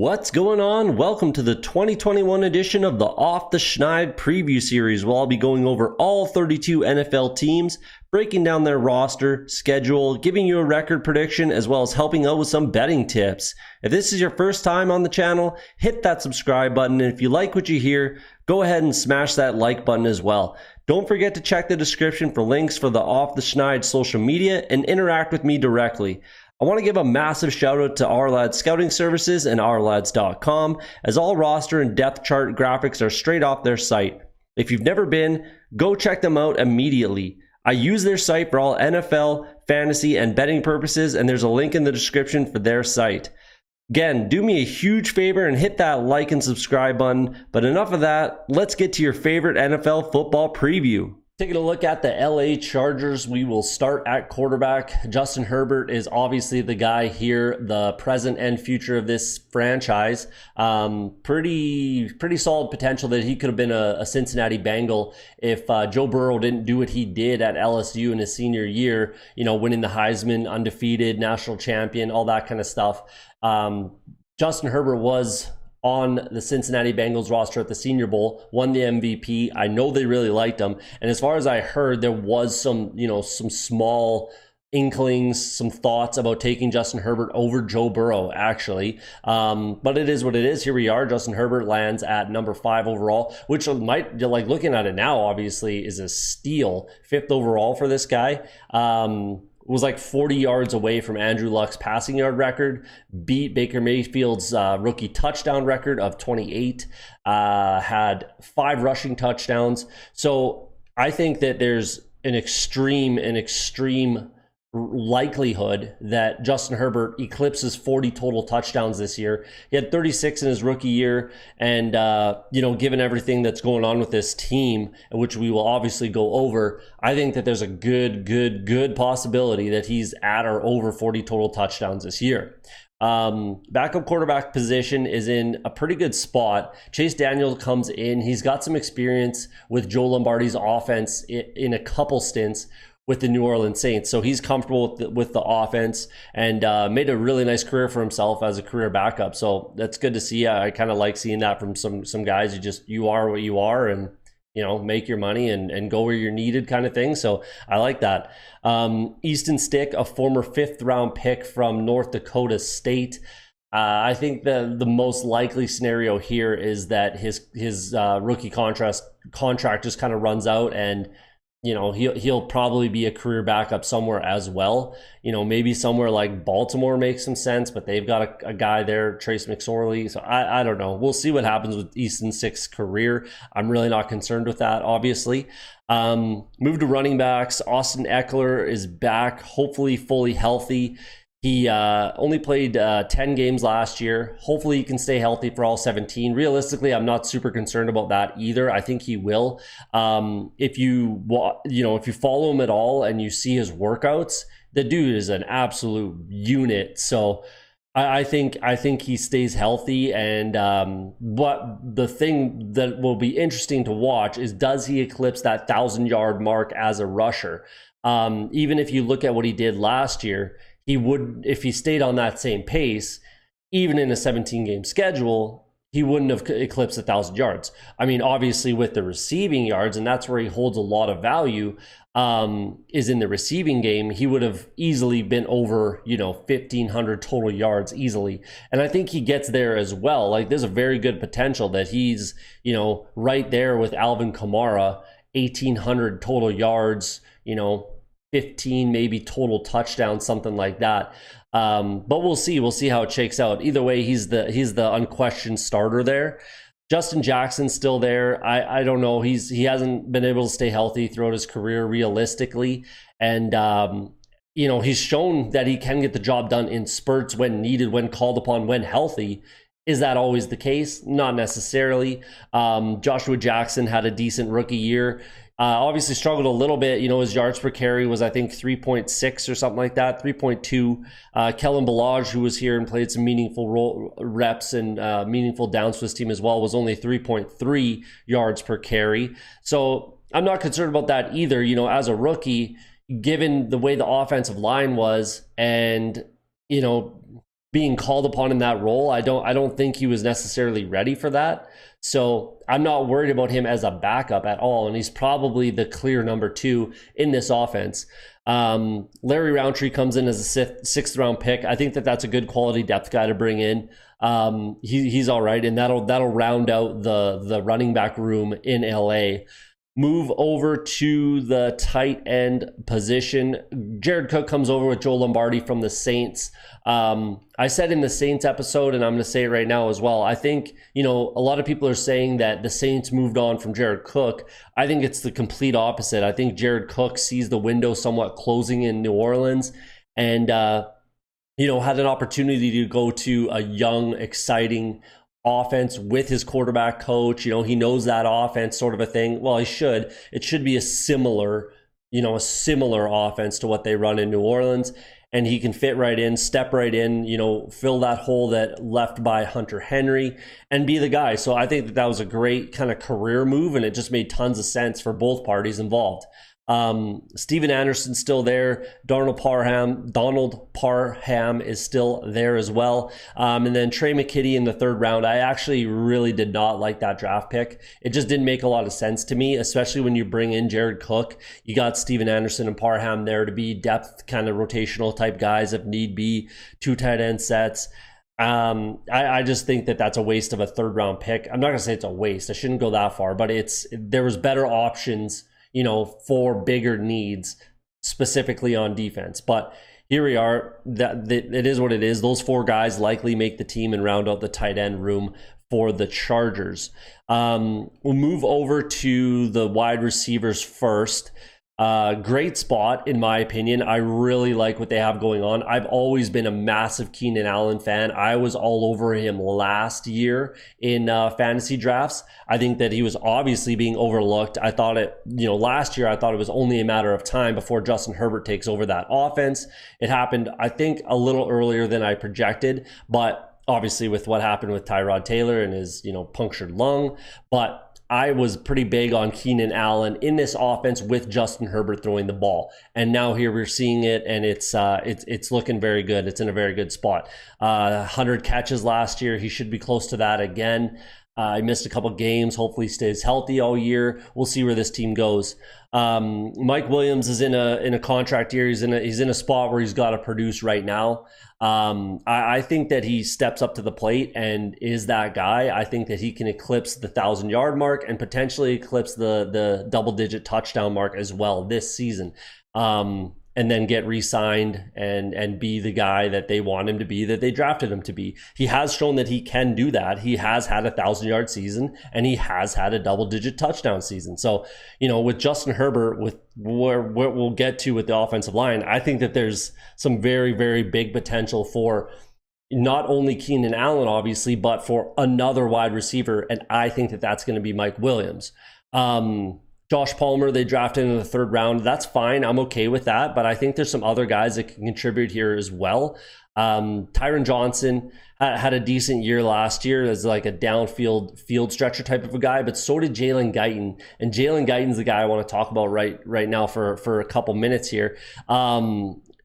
What's going on? Welcome to the 2021 edition of the Off the Schneid preview series, where I'll be going over all 32 NFL teams, breaking down their roster, schedule, giving you a record prediction, as well as helping out with some betting tips. If this is your first time on the channel, hit that subscribe button, and if you like what you hear, go ahead and smash that like button as well. Don't forget to check the description for links for the Off the Schneid social media and interact with me directly. I want to give a massive shout out to OurLads Scouting Services and OurLads.com, as all roster and depth chart graphics are straight off their site. If you've never been, go check them out immediately. I use their site for all NFL, fantasy, and betting purposes, and there's a link in the description for their site. Again, do me a huge favor and hit that like and subscribe button, but enough of that, let's get to your favorite NFL football preview. Taking a look at the LA Chargers, we will start at quarterback. Justin Herbert is obviously the guy here, the present and future of this franchise. Pretty solid potential that he could have been a Cincinnati Bengal if Joe Burrow didn't do what he did at LSU in his senior year, you know, winning the Heisman, undefeated, national champion, all that kind of stuff. Justin Herbert was on the Cincinnati Bengals roster at the Senior Bowl, won the MVP. I know they really liked him. And as far as I heard, there was some small inklings, some thoughts about taking Justin Herbert over Joe Burrow, actually. But it is what it is. Here we are. Justin Herbert lands at number 5 overall, which might, like, looking at it now, obviously is a steal. 5th overall for this guy. Was like 40 yards away from Andrew Luck's passing yard record, beat Baker Mayfield's rookie touchdown record of 28, had 5 rushing touchdowns. So I think that there's an extreme likelihood that Justin Herbert eclipses 40 total touchdowns this year. He had 36 in his rookie year, and given everything that's going on with this team, which we will obviously go over, I think that there's a good possibility that he's at or over 40 total touchdowns this year. Backup quarterback position is in a pretty good spot. Chase Daniel comes in. He's got some experience with Joe Lombardi's offense in a couple stints with the New Orleans Saints. So he's comfortable with the offense and made a really nice career for himself as a career backup. So that's good to see. I kind of like seeing that from some guys. You are what you are, and make your money and go where you're needed, kind of thing. So I like that. Easton Stick, a former 5th round pick from North Dakota State. I think the most likely scenario here is that his rookie contract just kind of runs out, and he'll probably be a career backup somewhere as well. Maybe somewhere like Baltimore makes some sense, but they've got a guy there, Trace McSorley. So I don't know. We'll see what happens with Easton Stick's career. I'm really not concerned with that, obviously. Move to running backs. Austin Eckler is back, hopefully fully healthy. He only played 10 games last year. Hopefully he can stay healthy for all 17. Realistically, I'm not super concerned about that either. I think he will. If you follow him at all and you see his workouts, the dude is an absolute unit. So I think he stays healthy. And but the thing that will be interesting to watch is, does he eclipse that 1,000-yard mark as a rusher? Even if you look at what he did last year, he would, if he stayed on that same pace, even in a 17-game schedule, he wouldn't have eclipsed 1,000 yards. I mean, obviously with the receiving yards, and that's where he holds a lot of value, is in the receiving game. He would have easily been over, 1,500 total yards easily. And I think he gets there as well. Like, there's a very good potential that he's, right there with Alvin Kamara, 1,800 total yards, 15 maybe total touchdowns, something like that. But we'll see how it shakes out. Either way, he's the unquestioned starter there. Justin Jackson's still there. I don't know. He hasn't been able to stay healthy throughout his career realistically, and he's shown that he can get the job done in spurts when needed, when called upon, when healthy. Is that always the case? Not necessarily. Joshua Jackson had a decent rookie year. Obviously struggled a little bit. His yards per carry was, I think, 3.6 or something like that, 3.2. Kellen Ballage, who was here and played some meaningful reps and meaningful downs for his team as well, was only 3.3 yards per carry. So I'm not concerned about that either. As a rookie, given the way the offensive line was, and being called upon in that role. I don't think he was necessarily ready for that. So I'm not worried about him as a backup at all. And he's probably the clear number 2 in this offense. Larry Roundtree comes in as a 6th round pick. I think that that's a good quality depth guy to bring in. He's all right, and that'll round out the running back room in LA. Move over to the tight end position. Jared Cook comes over with Joe Lombardi from the Saints. I said in the Saints episode, and I'm going to say it right now as well, I think, a lot of people are saying that the Saints moved on from Jared Cook. I think it's the complete opposite. I think Jared Cook sees the window somewhat closing in New Orleans and, had an opportunity to go to a young, exciting offense with his quarterback coach. He knows that offense, sort of a thing. Well, it should be a similar offense to what they run in New Orleans. And he can fit right in, step right in, fill that hole that left by Hunter Henry and be the guy. So I think that was a great kind of career move, and it just made tons of sense for both parties involved. Steven Anderson's still there. Donald Parham is still there as well. And then Trey McKitty in the 3rd round. I actually really did not like that draft pick. It just didn't make a lot of sense to me, especially when you bring in Jared Cook. You got Steven Anderson and Parham there to be depth kind of rotational type guys if need be, 2 tight end sets. I just think that that's a waste of a 3rd round pick. I'm not going to say it's a waste. I shouldn't go that far, but there was better options for bigger needs, specifically on defense. But here we are. It is what it is. Those 4 guys likely make the team and round out the tight end room for the Chargers. We'll move over to the wide receivers first. Great spot, in my opinion. I really like what they have going on. I've always been a massive Keenan Allen fan. I was all over him last year in fantasy drafts. I think that he was obviously being overlooked. I thought last year, I thought it was only a matter of time before Justin Herbert takes over that offense. It happened, I think, a little earlier than I projected, but obviously with what happened with Tyrod Taylor and his, punctured lung. But I was pretty big on Keenan Allen in this offense with Justin Herbert throwing the ball. And now here we're seeing it, and it's looking very good. It's in a very good spot. 100 catches last year. He should be close to that again. He missed a couple games. Hopefully stays healthy all year. We'll see where this team goes. Mike Williams is in a contract year. He's in a spot where he's got to produce right now. I think that he steps up to the plate and is that guy. I think that he can eclipse the 1,000-yard mark and potentially eclipse the double-digit touchdown mark as well this season. And then get re-signed and be the guy that they want him to be, that they drafted him to be. He has shown that he can do that. He has had a 1,000-yard season, and he has had a double-digit touchdown season. So, with Justin Herbert, with where we'll get to with the offensive line, I think that there's some very, very big potential for not only Keenan Allen, obviously, but for another wide receiver, and I think that that's going to be Mike Williams. Josh Palmer, they drafted in the 3rd round. That's fine. I'm okay with that. But I think there's some other guys that can contribute here as well. Tyron Johnson had a decent year last year as like a downfield field stretcher type of a guy, but so did Jalen Guyton. And Jalen Guyton's the guy I want to talk about right now for a couple minutes here.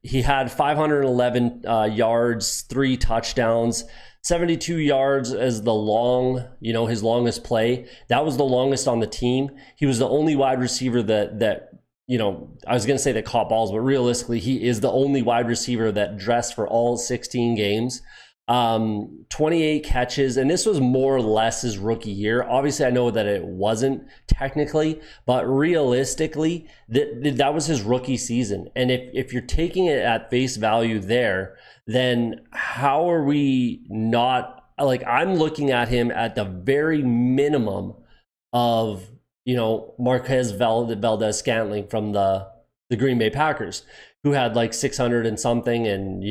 He had 511 yards, 3 touchdowns. 72 yards as his longest play. That was the longest on the team. He was the only wide receiver that I was going to say that caught balls, but realistically, he is the only wide receiver that dressed for all 16 games. 28 catches, and this was more or less his rookie year. Obviously, I know that it wasn't technically, but realistically, that was his rookie season. And if you're taking it at face value there, then how are we not, I'm looking at him at the very minimum of, Marquez Valdez-Scantling from the Green Bay Packers, who had 600 and something and,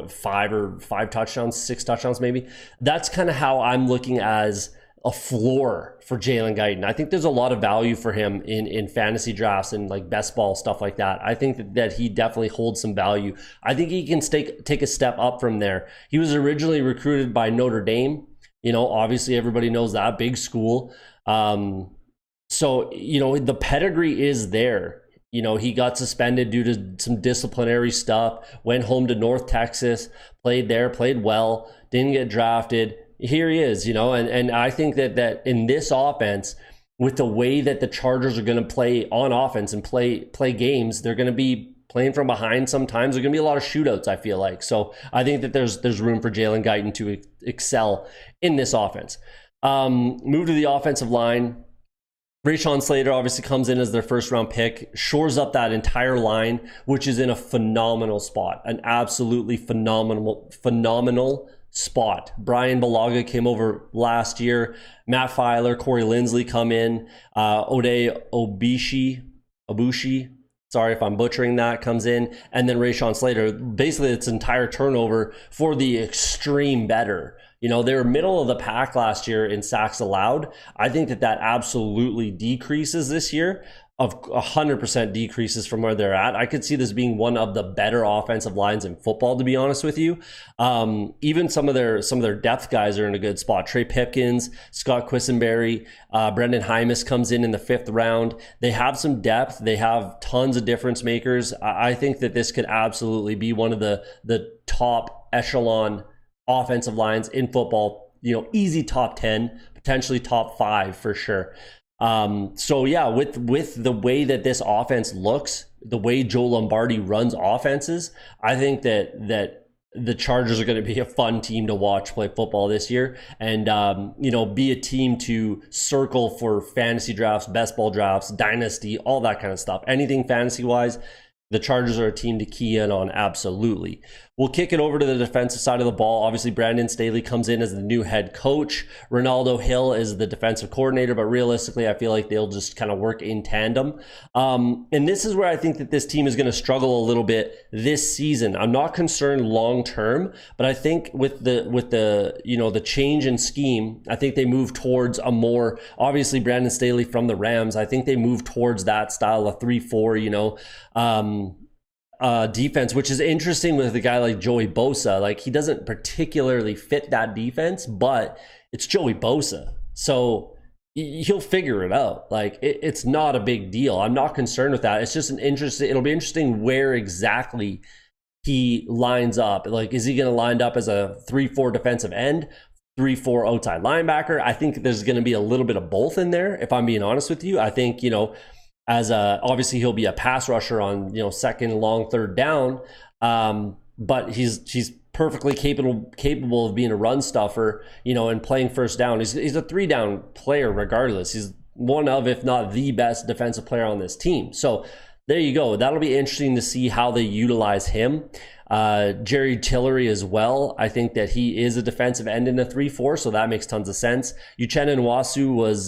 5 touchdowns, 6 touchdowns maybe. That's kind of how I'm looking as a floor for Jalen Guyton. I think there's a lot of value for him in fantasy drafts and best ball, stuff like that. I think that he definitely holds some value. I think he can take a step up from there. He was originally recruited by Notre Dame. Obviously everybody knows that, big school. So, the pedigree is there. he got suspended due to some disciplinary stuff, went home to North Texas, played there, played well, didn't get drafted. Here he is, and I think that in this offense, with the way that the Chargers are going to play on offense and play games, they're going to be playing from behind sometimes. There's going to be a lot of shootouts, I feel like. So I think that there's room for Jalen Guyton to excel in this offense. Move to the offensive line. Rashawn Slater obviously comes in as their first round pick, shores up that entire line, which is in a phenomenal spot, an absolutely phenomenal spot. Brian Balaga came over last year. Matt Filer, Corey Lindsley come in. Ode Obushi, sorry if I'm butchering that, comes in. And then Rashawn Slater. Basically, it's entire turnover for the extreme better. They were middle of the pack last year in sacks allowed. I think that absolutely decreases this year. Of 100% decreases from where they're at. I could see this being one of the better offensive lines in football, to be honest with you. Even some of their depth guys are in a good spot. Trey Pipkins, Scott Quisenberry, Brendan Hymas comes in the 5th round. They have some depth. They have tons of difference makers. I think that this could absolutely be one of the top echelon offensive lines in football. Easy top 10, potentially top 5 for sure. So yeah, with the way that this offense looks, the way Joe Lombardi runs offenses, I think that the Chargers are going to be a fun team to watch play football this year, and be a team to circle for fantasy drafts, best ball drafts, dynasty, all that kind of stuff. Anything fantasy wise, the Chargers are a team to key in on, absolutely. We'll kick it over to the defensive side of the ball. Obviously, Brandon Staley comes in as the new head coach. Ronaldo Hill is the defensive coordinator, but realistically, I feel like they'll just kind of work in tandem. And this is where I think that this team is going to struggle a little bit this season. I'm not concerned long term, but I think with the change in scheme, I think they move towards a more, obviously Brandon Staley from the Rams, I think they move towards that style of 3-4, defense, which is interesting with a guy like Joey Bosa. Like, he doesn't particularly fit that defense, but it's Joey Bosa, so he'll figure it out. Like, it's not a big deal. I'm not concerned with that. It's just it'll be interesting where exactly he lines up. Like, is he going to line up as a 3-4 defensive end, 3-4 outside linebacker? I think there's going to be a little bit of both in there, if I'm being honest with you. I think, obviously he'll be a pass rusher on second, long, third down, but he's perfectly capable of being a run stuffer, and playing first down. He's a 3-down player regardless. He's one of, if not the best defensive player on this team. So there you go. That'll be interesting to see how they utilize him. Jerry Tillery as well. I think that he is a defensive end in a 3-4, so that makes tons of sense. Uchenna Nwasu was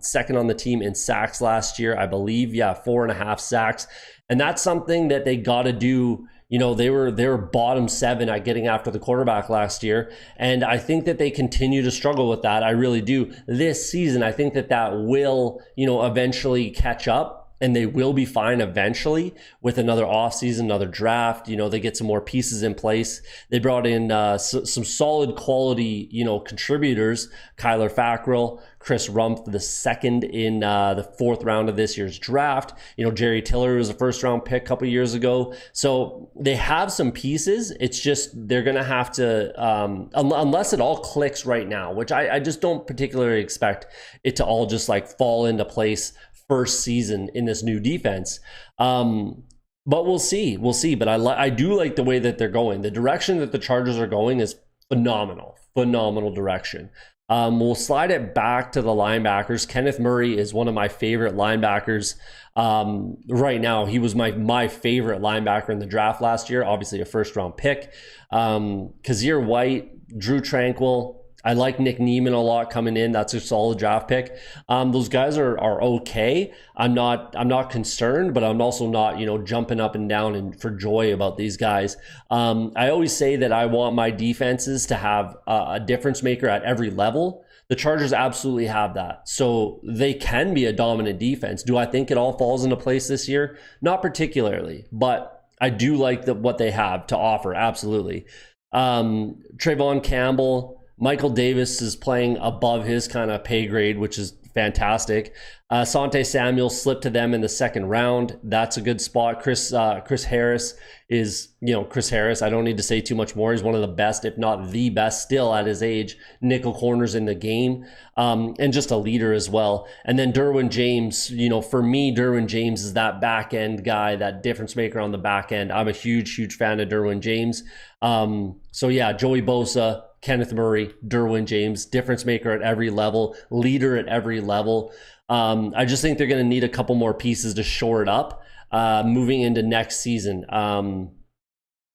second on the team in sacks last year, I believe. 4.5 sacks. And that's something that they got to do. They were bottom 7 at getting after the quarterback last year. And I think that they continue to struggle with that. I really do. This season, I think that will, eventually catch up. And they will be fine eventually with another offseason, another draft. They get some more pieces in place. They brought in some solid quality, contributors. Kyler Fackrell, Chris Rumpf, the second in the 4th round of this year's draft. Jerry Tiller was a 1st-round pick a couple years ago. So they have some pieces. It's just they're going to have to, unless it all clicks right now, which I just don't particularly expect it to all just like fall into place first season in this new defense. But we'll see. But I do like the way that they're going. The direction that the Chargers are going is phenomenal direction. We'll slide it back to the linebackers. Kenneth Murray is one of my favorite linebackers right now. He was my favorite linebacker in the draft last year, obviously a 1st-round pick. Kazir White, Drew Tranquil, I like Nick Neiman a lot coming in. That's a solid draft pick. Those guys are okay. I'm not concerned, but I'm also not, jumping up and down and for joy about these guys. I always say that I want my defenses to have a difference maker at every level. The Chargers absolutely have that. So they can be a dominant defense. Do I think it all falls into place this year? Not particularly, but I do like what they have to offer. Absolutely. Trayvon Campbell, Michael Davis is playing above his kind of pay grade, which is fantastic. Asante Samuel slipped to them in the second round. That's a good spot. Chris Harris is, Chris Harris. I don't need to say too much more. He's one of the best, if not the best, still at his age, nickel corners in the game, and just a leader as well. And then Derwin James, for me, Derwin James is that back end guy, that difference maker on the back end. I'm a huge fan of Derwin James. So yeah, Joey Bosa, Kenneth Murray, Derwin James, difference maker at every level, leader at every level. I just think they're going to need a couple more pieces to shore it up moving into next season.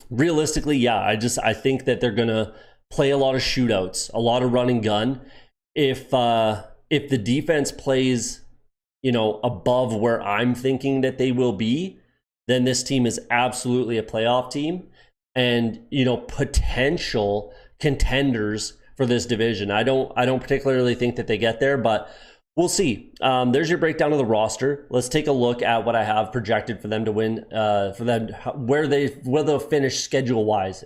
Realistically, yeah, I think that they're going to play a lot of shootouts, a lot of run and gun. If the defense plays, above where I'm thinking that they will be, then this team is absolutely a playoff team and, potential contenders for this division. I don't particularly think that they get there, but we'll see. There's your breakdown of the roster. Let's take a look at what I have projected for them to win, where they'll finish schedule-wise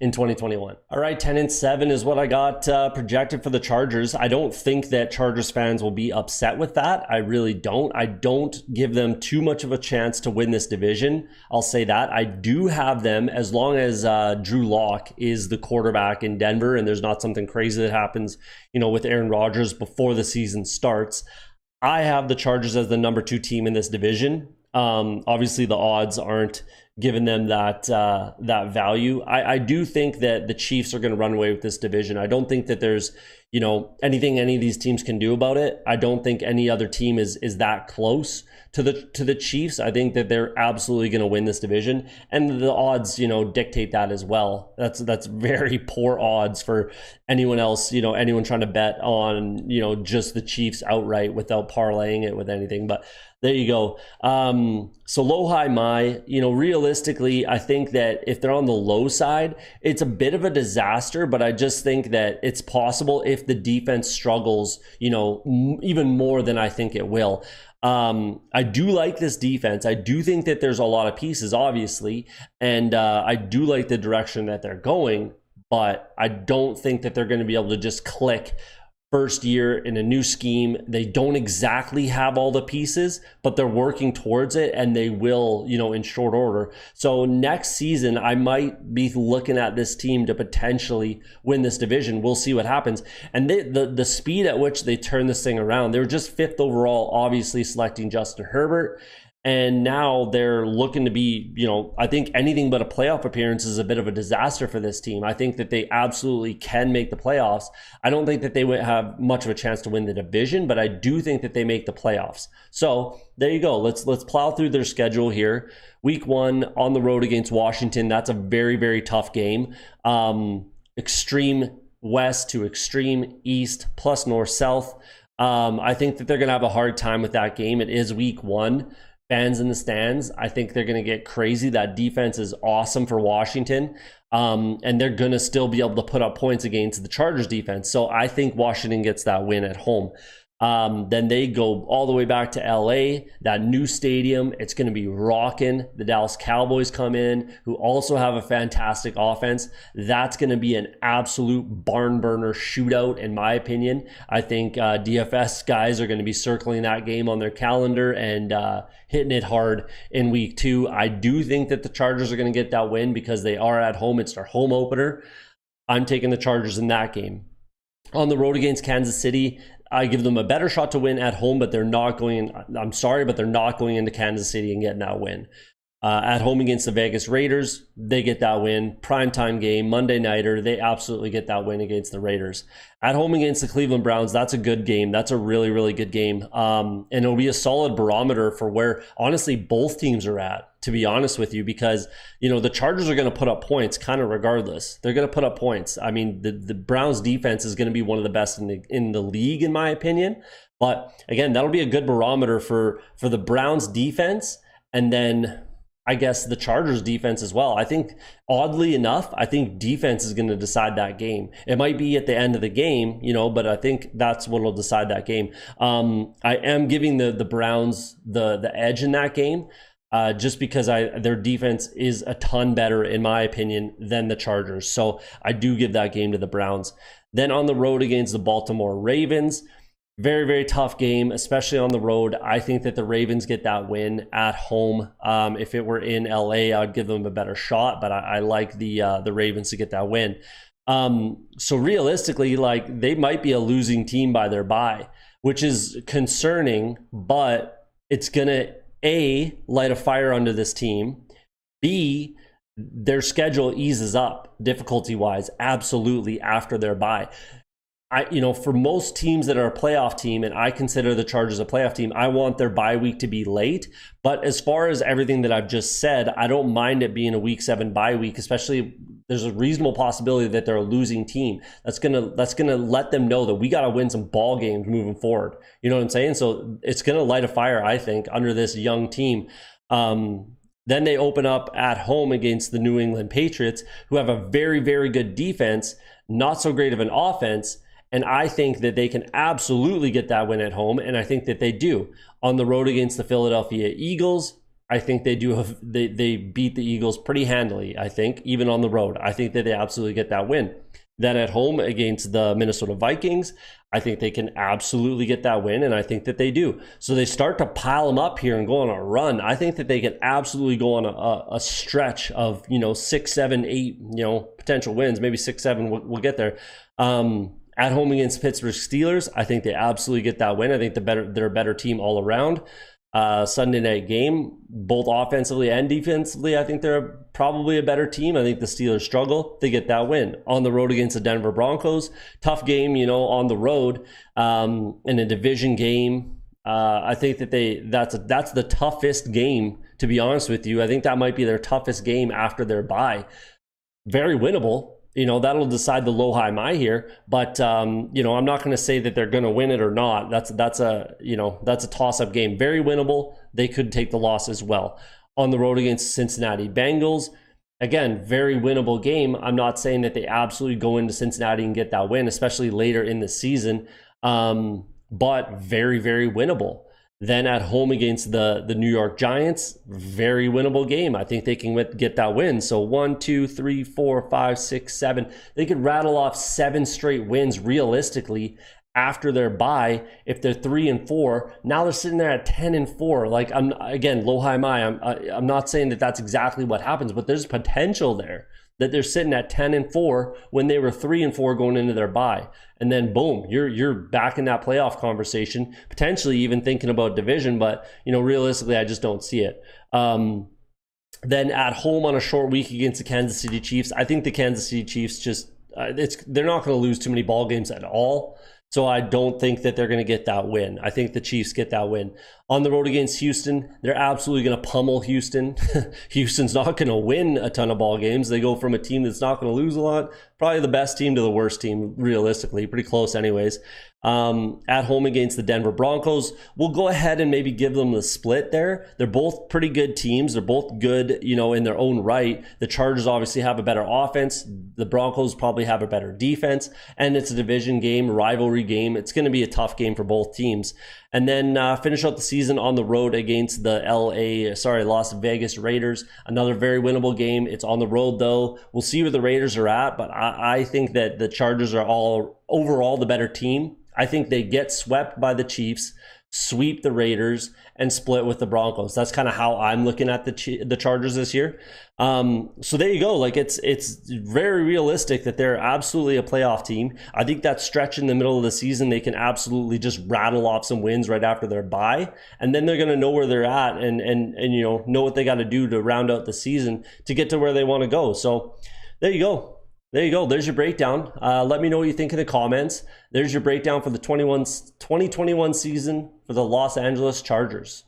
in 2021. All right, 10-7 is what I got projected for the Chargers. I don't think that Chargers fans will be upset with that. I really don't. I don't give them too much of a chance to win this division. I'll say that. I do have them, as long as Drew Lock is the quarterback in Denver and there's not something crazy that happens, with Aaron Rodgers before the season starts. I have the Chargers as the number 2 team in this division. Obviously, the odds aren't giving them that value. I do think that the Chiefs are going to run away with this division. I don't think that there's anything any of these teams can do about it. I don't think any other team is that close to the Chiefs. I think that they're absolutely going to win this division, and the odds dictate that as well. That's very poor odds for anyone else, anyone trying to bet on just the Chiefs outright without parlaying it with anything. But there you go. So low, high, my, realistically, I think that if they're on the low side, it's a bit of a disaster, but I just think that it's possible if the defense struggles, even more than I think it will. I do like this defense. I do think that there's a lot of pieces, obviously, and I do like the direction that they're going, but I don't think that they're going to be able to just click first year in a new scheme. They don't exactly have all the pieces, but they're working towards it, and they will, in short order. So next season, I might be looking at this team to potentially win this division. We'll see what happens. And the speed at which they turn this thing around, they were just 5th overall, obviously selecting Justin Herbert. And now they're looking to be, I think anything but a playoff appearance is a bit of a disaster for this team. I think that they absolutely can make the playoffs. I don't think that they would have much of a chance to win the division, but I do think that they make the playoffs. So there you go. Let's plow through their schedule here. Week 1 on the road against Washington. That's a very, very tough game. Extreme west to extreme east plus north south. I think that they're going to have a hard time with that game. It is week 1. Fans in the stands, I think they're going to get crazy. That defense is awesome for Washington, and they're going to still be able to put up points against the Chargers defense. So I think Washington gets that win at home. Then they go all the way back to LA, that new stadium. It's going to be rocking. The Dallas Cowboys come in, who also have a fantastic offense. That's going to be an absolute barn burner shootout, in my opinion. I think DFS guys are going to be circling that game on their calendar and hitting it hard in week 2. I do think that the Chargers are going to get that win because they are at home. It's their home opener. I'm taking the Chargers in that game. On the road against Kansas City, I give them a better shot to win at home, but they're not going, I'm sorry, but they're not going into Kansas City and getting that win. At home against the Vegas Raiders, they get that win. Primetime game, Monday nighter, they absolutely get that win against the Raiders. At home against the Cleveland Browns, that's a good game. That's a really, really good game. And it'll be a solid barometer for where, honestly, both teams are at, to be honest with you, because, the Chargers are going to put up points kind of regardless. They're going to put up points. I mean, the Browns defense is going to be one of the best in the league, in my opinion. But again, that'll be a good barometer for the Browns defense. And then I guess the Chargers defense as well. I think, oddly enough, I think defense is going to decide that game. It might be at the end of the game, but I think that's what will decide that game. I am giving the Browns the edge in that game, just because their defense is a ton better, in my opinion, than the Chargers. So I do give that game to the Browns. Then on the road against the Baltimore Ravens, Very, very tough game, especially on the road. I think that the Ravens get that win at home. If it were in LA, I'd give them a better shot, but I like the Ravens to get that win. So realistically, like, they might be a losing team by their bye, which is concerning, but it's gonna light a fire under this team. B, their schedule eases up difficulty-wise, absolutely, after their bye. For most teams that are a playoff team, and I consider the Chargers a playoff team, I want their bye week to be late. But as far as everything that I've just said, I don't mind it being a week 7 bye week, especially there's a reasonable possibility that they're a losing team. That's gonna let them know that we got to win some ball games moving forward. You know what I'm saying? So it's gonna light a fire, I think, under this young team. Then they open up at home against the New England Patriots, who have a very, very good defense, not so great of an offense. And I think that they can absolutely get that win at home, and I think that they do. On the road against the Philadelphia Eagles, I think they do. They beat the Eagles pretty handily, I think, even on the road. I think that they absolutely get that win. Then at home against the Minnesota Vikings, I think they can absolutely get that win, and I think that they do. So they start to pile them up here and go on a run. I think that they can absolutely go on a stretch of 6, 7, 8 potential wins, maybe 6, 7. We'll get there. At home against Pittsburgh Steelers, I think they absolutely get that win. I think they're a better team all around. Sunday night game, both offensively and defensively, I think they're probably a better team. I think the Steelers struggle. They get that win. On the road against the Denver Broncos, tough game, on the road, in a division game. I think that that's the toughest game, to be honest with you. I think that might be their toughest game after their bye. Very winnable. That'll decide the low high my here, but I'm not going to say that they're going to win it or not. That's a toss up game. Very winnable. They could take the loss as well. On the road against Cincinnati Bengals, again, very winnable game. I'm not saying that they absolutely go into Cincinnati and get that win, especially later in the season, but very, very winnable. Then at home against the New York Giants, very winnable game. I think they can get that win. So 1, 2, 3, 4, 5, 6, 7. They could rattle off 7 straight wins realistically after their bye. If they're 3-4, now they're sitting there at 10-4. Like, low high my. I'm not saying that that's exactly what happens, but there's potential there that they're sitting at 10-4 when they were 3-4 going into their bye. And then boom, you're back in that playoff conversation, potentially even thinking about division, but realistically, I just don't see it. Then at home on a short week against the Kansas City Chiefs, I think the Kansas City Chiefs they're not going to lose too many ball games at all. So I don't think that they're going to get that win. I think the Chiefs get that win. On the road against Houston, they're absolutely going to pummel Houston. Houston's not going to win a ton of ball games. They go from a team that's not going to lose a lot, probably the best team, to the worst team, realistically. Pretty close anyways. At home against the Denver Broncos, we'll go ahead and maybe give them the split there. They're both pretty good teams. They're both good, in their own right. The Chargers obviously have a better offense. The Broncos probably have a better defense. And it's a division game, rivalry game. It's going to be a tough game for both teams. And then finish out the season on the road against the Las Vegas Raiders. Another very winnable game. It's on the road, though. We'll see where the Raiders are at, but I think that the Chargers are overall the better team. I think they get swept by the Chiefs, sweep the Raiders, and split with the Broncos. That's kind of how I'm looking at the Chargers this year. So there you go. Like, it's very realistic that they're absolutely a playoff team. I think that stretch in the middle of the season, they can absolutely just rattle off some wins right after their bye, and then they're going to know where they're at and know what they got to do to round out the season to get to where they want to go. So there you go. There's your breakdown. Let me know what you think in the comments. There's your breakdown for the 2021 season for the Los Angeles Chargers.